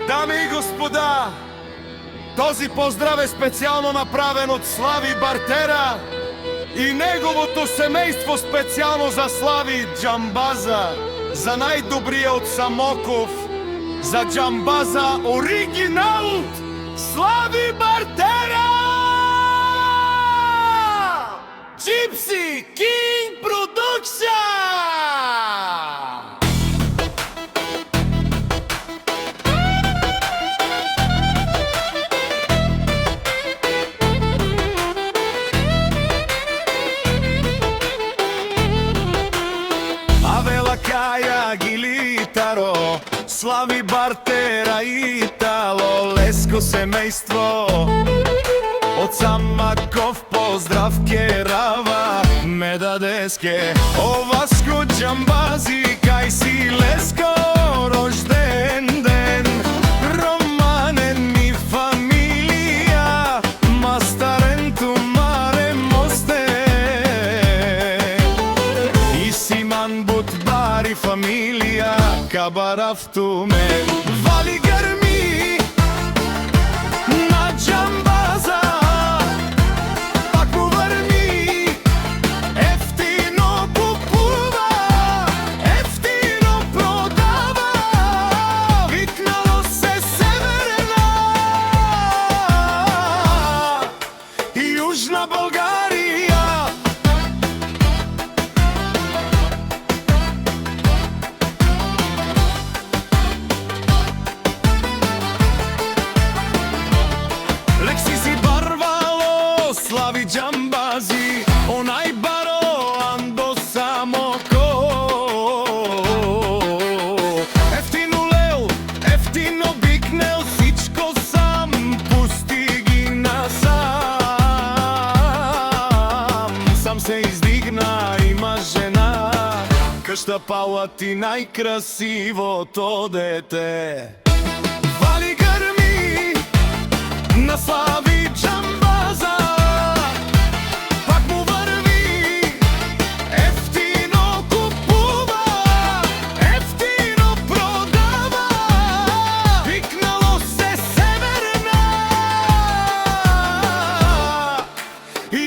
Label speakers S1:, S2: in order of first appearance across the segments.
S1: Дами и господа, този поздрав е специално направен од Слави Бартера и неговото семејство специално за Слави Джамбаза, за најдобриот Самоков, за Джамбаза оригинал Слави Бартера! Gypsy King Production! Каја Гилитаро, Слави Бартера Итало, леско семејство од Самоков поздрав керава ме дадеске оваско Джамбази кај си леско рожден ден романен ми фамилија мастарен тумаре мосте и симан бут бари фамилија кабарав тумен вали грми на Джамбаза пак му врми ефтино купува ефтино продава викнало се Северна и Јужна Българија. Слави Джамбази, онај баро Андо Самоков. Ефтино лел, ефтино бикнел, сичко сам пусти ги насам. Сам се издигна, има жена, кашта палати најкрасивото дете. Вали грми на Слави Джамбаза.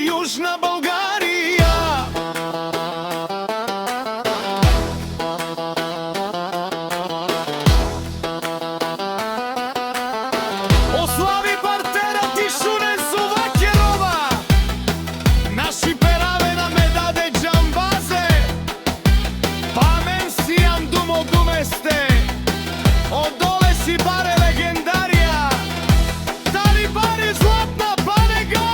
S1: Јужна Българија. О Слави Бартера ти шуне сувакерова, наши перавена ме даде Джамбазе, памен си андумо думесте, одоле си баре легендарија, дали баре златна банега.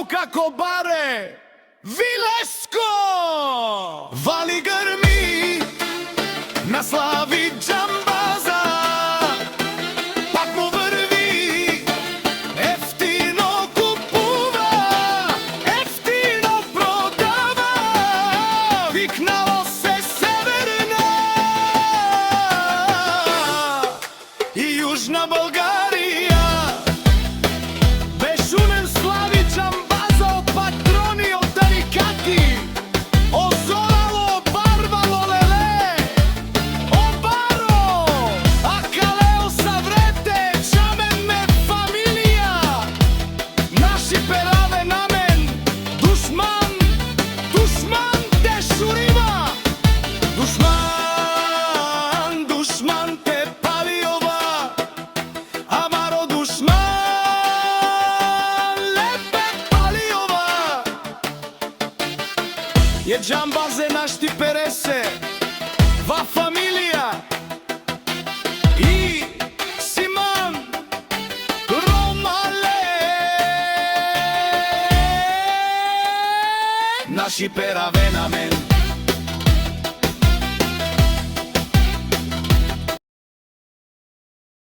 S1: Како баре Вилеско вали грми на Слави Джамбаза пак му врви ефтино купува ефтино продава викнало се Северна и Јужна Българија. Бешунен Слави Джамбаза je Джамбазе наш ти пересе ва фамилија и Симан Ромале наши пераве на мен.